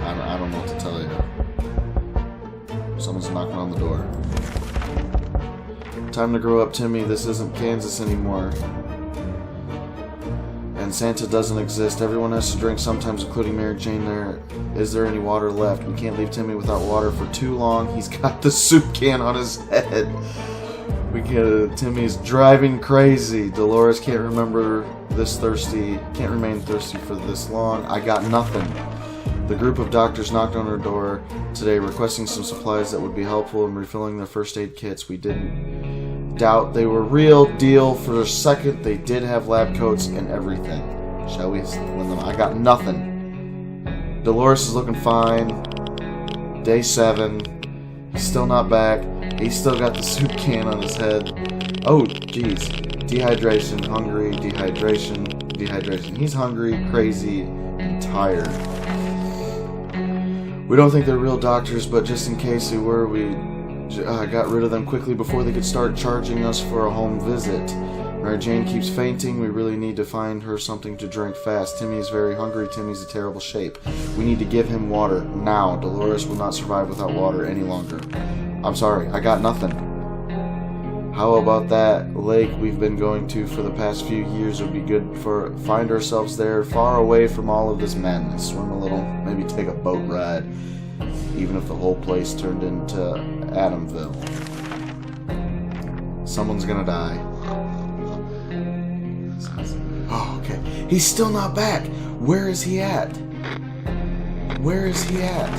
I don't know what to tell you. Someone's knocking on the door. Time to grow up, Timmy. This isn't Kansas anymore. And Santa doesn't exist. Everyone has to drink sometimes, including Mary Jane there. Is there any water left? We can't leave Timmy without water for too long. He's got the soup can on his head. Timmy's driving crazy. Dolores can't remember this thirsty. Can't remain thirsty for this long. I got nothing. The group of doctors knocked on her door today requesting some supplies that would be helpful in refilling their first aid kits. We didn't doubt they were real deal for a second. They did have lab coats and everything. Shall we lend them? I got nothing. Dolores is looking fine. Day 7. He's still not back. He's still got the soup can on his head. Oh, jeez. Dehydration, hungry, dehydration. He's hungry, crazy, and tired. We don't think they're real doctors, but just in case they were, we got rid of them quickly before they could start charging us for a home visit. Mary Jane keeps fainting. We really need to find her something to drink fast. Timmy is very hungry. Timmy's in terrible shape. We need to give him water now. Dolores will not survive without water any longer. I'm sorry, I got nothing. How about that lake we've been going to for the past few years? Would be good for find ourselves there, far away from all of this madness. Swim a little, maybe take a boat ride, even if the whole place turned into Adamville. Someone's gonna die. Oh, okay. He's still not back. Where is he at? Where is he at?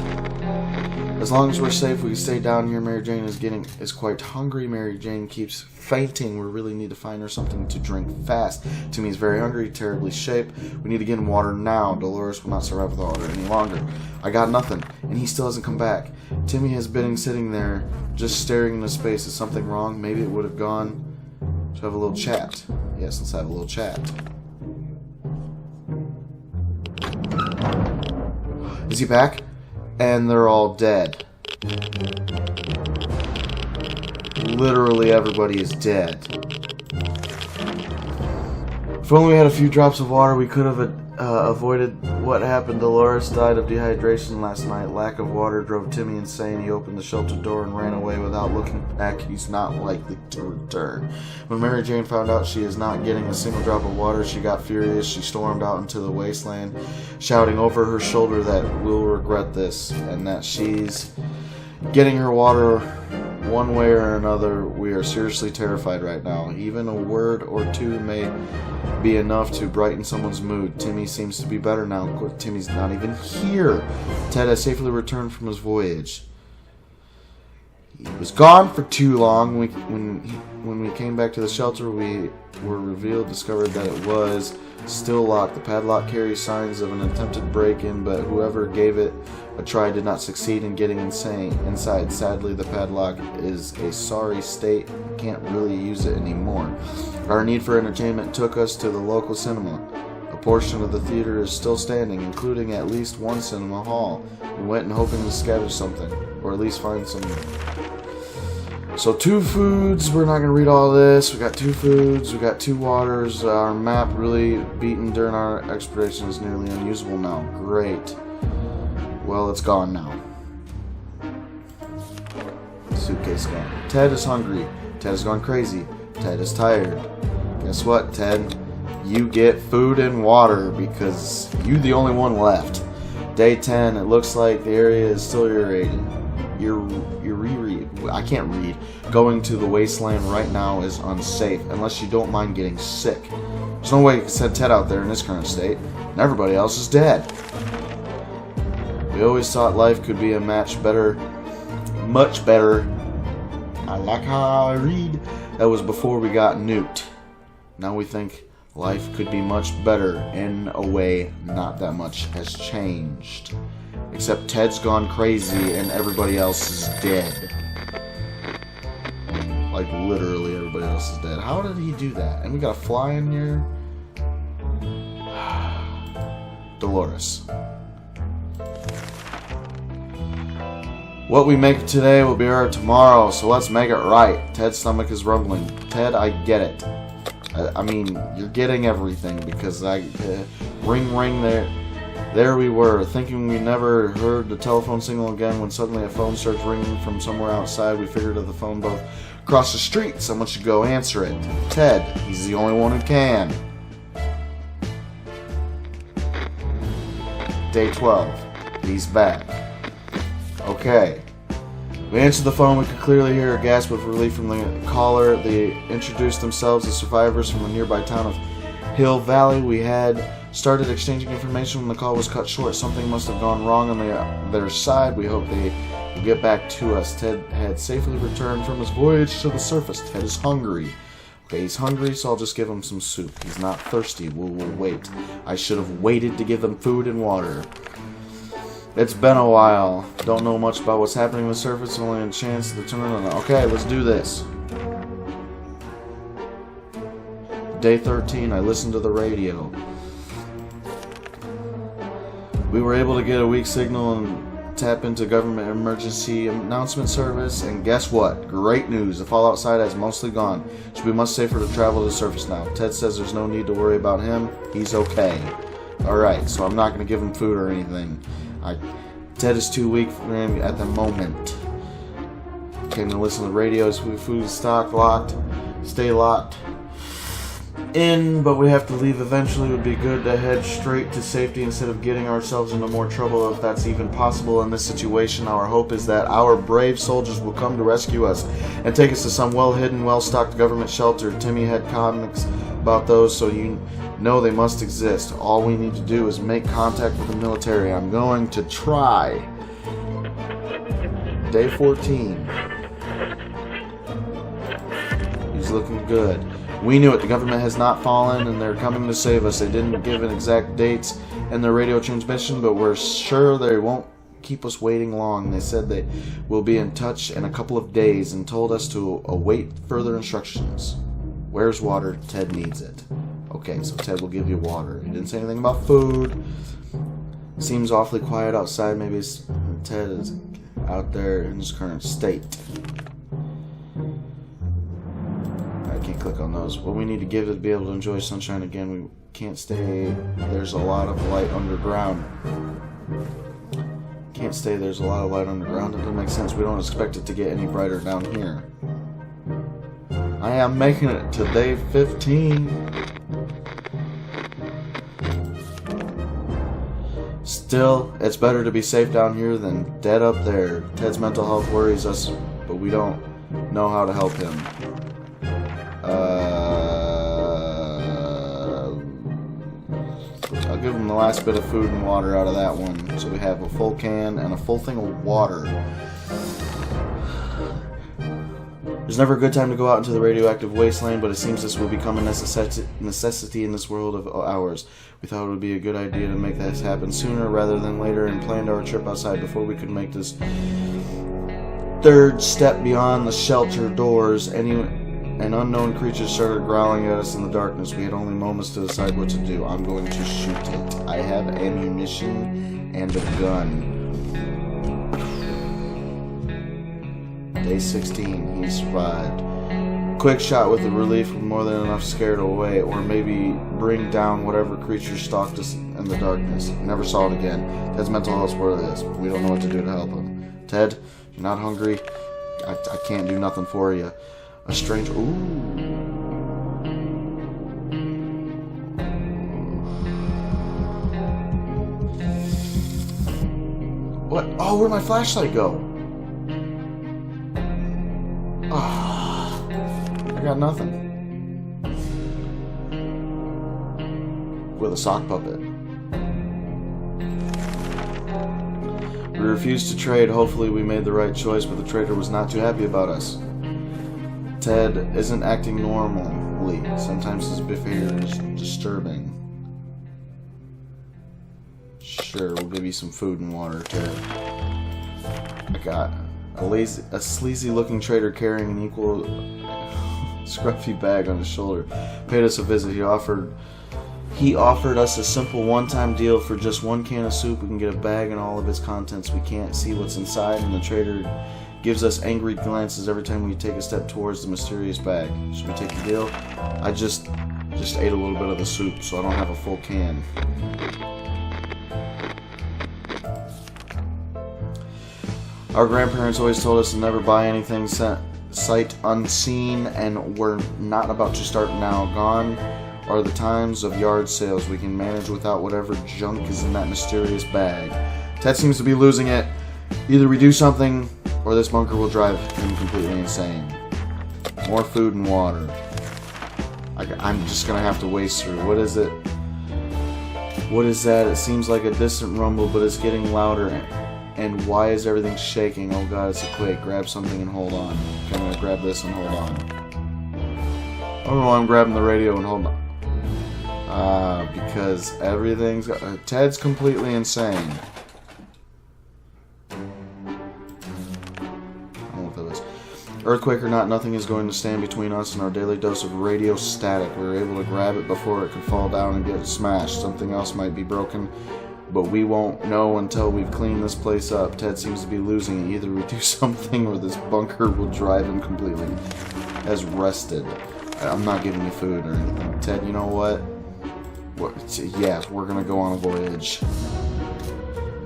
As long as we're safe, we can stay down here. Mary Jane is quite hungry. Mary Jane keeps fainting. We really need to find her something to drink fast. Timmy's very hungry, terribly shaped. We need to get him water now. Dolores will not survive without water any longer. I got nothing, and he still hasn't come back. Timmy has been sitting there, just staring into space. Is something wrong? Maybe it would have gone to have a little chat. Yes, let's have a little chat. Is he back? And they're all dead. Literally everybody is dead. If only we had a few drops of water, we could have avoided what happened. Dolores died of dehydration last night. Lack of water drove Timmy insane. He opened the shelter door and ran away without looking back. He's not likely to return. When Mary Jane found out she is not getting a single drop of water, she got furious. She stormed out into the wasteland, shouting over her shoulder that we'll regret this and that she's getting her water one way or another. We are seriously terrified right now. Even a word or two may be enough to brighten someone's mood. Timmy seems to be better now. Timmy's not even here. Ted has safely returned from his voyage. He was gone for too long. When we came back to the shelter, we were discovered that it was still locked. The padlock carries signs of an attempted break-in, but whoever gave it a try did not succeed in getting inside. Sadly, the padlock is a sorry state. Can't really use it anymore. Our need for entertainment took us to the local cinema. A portion of the theater is still standing, including at least one cinema hall. We went and hoping to scavenge something, or at least find some. So 2 foods. We're not going to read all this. We got 2 foods. We got 2 waters. Our map really beaten during our exploration is nearly unusable now. Great. Well, it's gone now. Suitcase gone. Ted is hungry. Ted has gone crazy. Ted is tired. Guess what, Ted? You get food and water because you're the only one left. Day 10. It looks like the area is still irradiated. I can't read. Going to the wasteland right now is unsafe unless you don't mind getting sick. There's no way you can send Ted out there in this current state, and everybody else is dead. We always thought life could be a much better. I like how I read. That was before we got nuked. Now we think life could be much better. In a way, not that much has changed. Except Ted's gone crazy and everybody else is dead. Like literally everybody else is dead. How did he do that? And we got a fly in here. Dolores. What we make today will be our tomorrow, so let's make it right. Ted's stomach is rumbling. Ted, I get it. I mean, you're getting everything because ring there. There we were, thinking we never heard the telephone signal again when suddenly a phone starts ringing from somewhere outside. We figured of the phone booth across the street. Someone should go answer it. Ted, he's the only one who can. Day 12. He's back. Okay. We answered the phone. We could clearly hear a gasp of relief from the caller. They introduced themselves as survivors from the nearby town of Hill Valley. We had started exchanging information when the call was cut short. Something must have gone wrong on their side. We hope they will get back to us. Ted had safely returned from his voyage to the surface. Ted is hungry. Okay, he's hungry, so I'll just give him some soup. He's not thirsty. We'll wait. I should have waited to give him food and water. It's been a while. Don't know much about what's happening on the surface. Only a chance to turn on. Okay, let's do this. Day 13. I listened to the radio. We were able to get a weak signal and tap into government emergency announcement service, and guess what? Great news. The fallout side has mostly gone. It should be much safer to travel to the surface now. Ted says there's no need to worry about him. He's okay. Alright, so I'm not going to give him food or anything. Ted is too weak for him at the moment. Came to listen to the radio. Food is stocked, locked. Stay locked in, but we have to leave eventually. It would be good to head straight to safety instead of getting ourselves into more trouble, if that's even possible in this situation. Our hope is that our brave soldiers will come to rescue us and take us to some well-hidden, well-stocked government shelter. Timmy had comics about those, so you know they must exist. All we need to do is make contact with the military. I'm going to try. Day 14. He's looking good. We knew it. The government has not fallen, and they're coming to save us. They didn't give an exact date in their radio transmission, but we're sure they won't keep us waiting long. They said they will be in touch in a couple of days and told us to await further instructions. Where's water? Ted needs it. Okay, so Ted will give you water. He didn't say anything about food. Seems awfully quiet outside. Maybe Ted is out there in his current state. Can't click on those. What we need to give it to be able to enjoy sunshine again. We can't stay. There's a lot of light underground. Can't stay. There's a lot of light underground. It doesn't make sense. We don't expect it to get any brighter down here. I am making it to day 15. Still, it's better to be safe down here than dead up there. Ted's mental health worries us, but we don't know how to help him. I'll give him the last bit of food and water out of that one. So we have a full can and a full thing of water. There's never a good time to go out into the radioactive wasteland, but it seems this will become a necessity in this world of ours. We thought it would be a good idea to make this happen sooner rather than later, and planned our trip outside before we could make this third step beyond the shelter doors. An unknown creature started growling at us in the darkness. We had only moments to decide what to do. I'm going to shoot it. I have ammunition and a gun. Day 16. He survived. Quick shot with the relief with more than enough to scare it away, or maybe bring down whatever creature stalked us in the darkness. Never saw it again. Ted's mental health's where it is. We don't know what to do to help him. Ted, you're not hungry? I can't do nothing for you. A stranger. Ooh. What? Oh, where'd my flashlight go? Ah, I got nothing. With a sock puppet. We refused to trade. Hopefully we made the right choice, but the trader was not too happy about us. Ted isn't acting normally. Sometimes his behavior is disturbing. Sure, we'll give you some food and water, Ted. I got a sleazy-looking trader carrying an equal scruffy bag on his shoulder. Paid us a visit. He offered us a simple one-time deal. For just one can of soup, we can get a bag and all of its contents. We can't see what's inside, and the trader gives us angry glances every time we take a step towards the mysterious bag. Should we take the deal? I just ate a little bit of the soup, so I don't have a full can. Our grandparents always told us to never buy anything sight unseen, and we're not about to start now. Gone are the times of yard sales. We can manage without whatever junk is in that mysterious bag. Ted seems to be losing it. Either we do something, or this bunker will drive him completely insane. More food and water. I'm just gonna have to waste through. What is it? What is that? It seems like a distant rumble, but it's getting louder. And why is everything shaking? Oh god, it's a quake. Grab something and hold on. Okay, I'm gonna grab this and hold on. I don't know why I'm grabbing the radio and holding on. Because everything's... Ted's completely insane. I don't know what that is. Earthquake or not, nothing is going to stand between us and our daily dose of radio static. We were able to grab it before it could fall down and get smashed. Something else might be broken, but we won't know until we've cleaned this place up. Ted seems to be losing it. Either we do something or this bunker will drive him completely as rested. I'm not giving you food or anything. Ted, you know what? Yeah, we're gonna go on a voyage.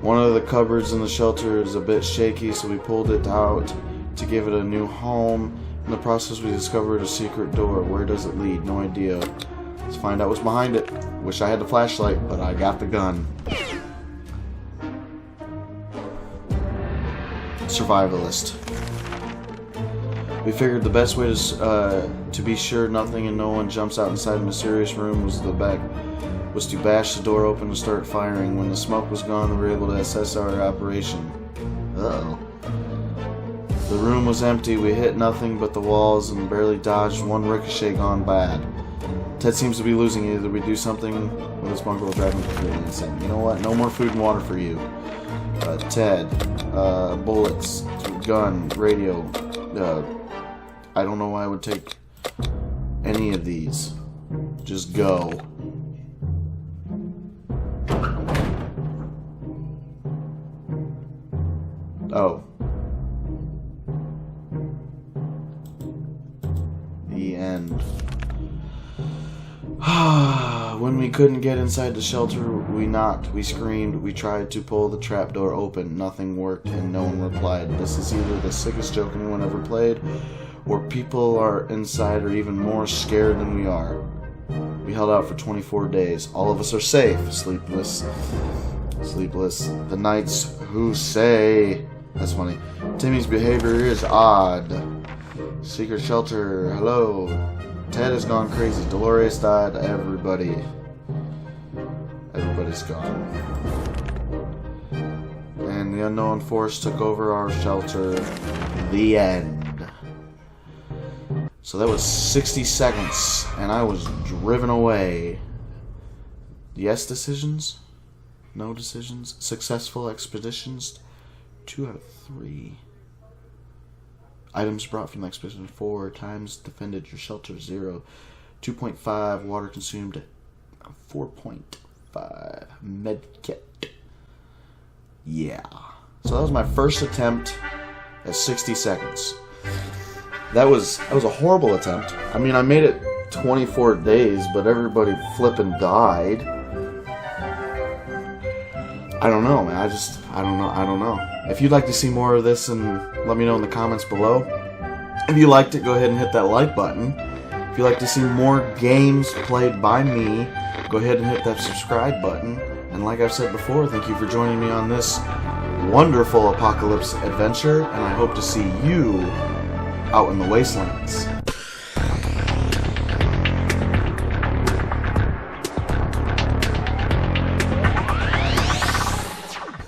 One of the cupboards in the shelter is a bit shaky, so we pulled it out to give it a new home. In the process, we discovered a secret door. Where does it lead? No idea. Let's find out what's behind it. Wish I had the flashlight, but I got the gun. Survivalist. We figured the best way to be sure nothing and no one jumps out inside the mysterious room was to bash the door open and start firing. When the smoke was gone, we were able to assess our operation. Uh-oh. The room was empty. We hit nothing but the walls and barely dodged one ricochet gone bad. Ted seems to be losing. Either we do something or this bunker will drive him completely insane. You know what? No more food and water for you. Ted. Bullets. Gun. Radio. I don't know why I would take any of these. Just go. Oh. The end. When we couldn't get inside the shelter, we knocked, we screamed, we tried to pull the trapdoor open. Nothing worked and no one replied. This is either the sickest joke anyone ever played, or people are inside are even more scared than we are. We held out for 24 days. All of us are safe. Sleepless. The nights who say... That's funny. Timmy's behavior is odd. Secret shelter. Hello. Ted has gone crazy. Dolores died. Everybody's gone. And the unknown force took over our shelter. The end. So that was 60 seconds, and I was driven away. Yes decisions? No decisions? Successful expeditions? 2 out of 3. Items brought from the expedition 4 times defended your shelter 0. 2.5 water consumed 4.5 medkit. Yeah. So that was my first attempt at 60 seconds. That was a horrible attempt. I mean, I made it 24 days, but everybody flippin' died. I don't know, man. I don't know. If you'd like to see more of this, and let me know in the comments below. If you liked it, go ahead and hit that like button. If you'd like to see more games played by me, go ahead and hit that subscribe button. And like I've said before, thank you for joining me on this wonderful apocalypse adventure, and I hope to see you out in the wastelands.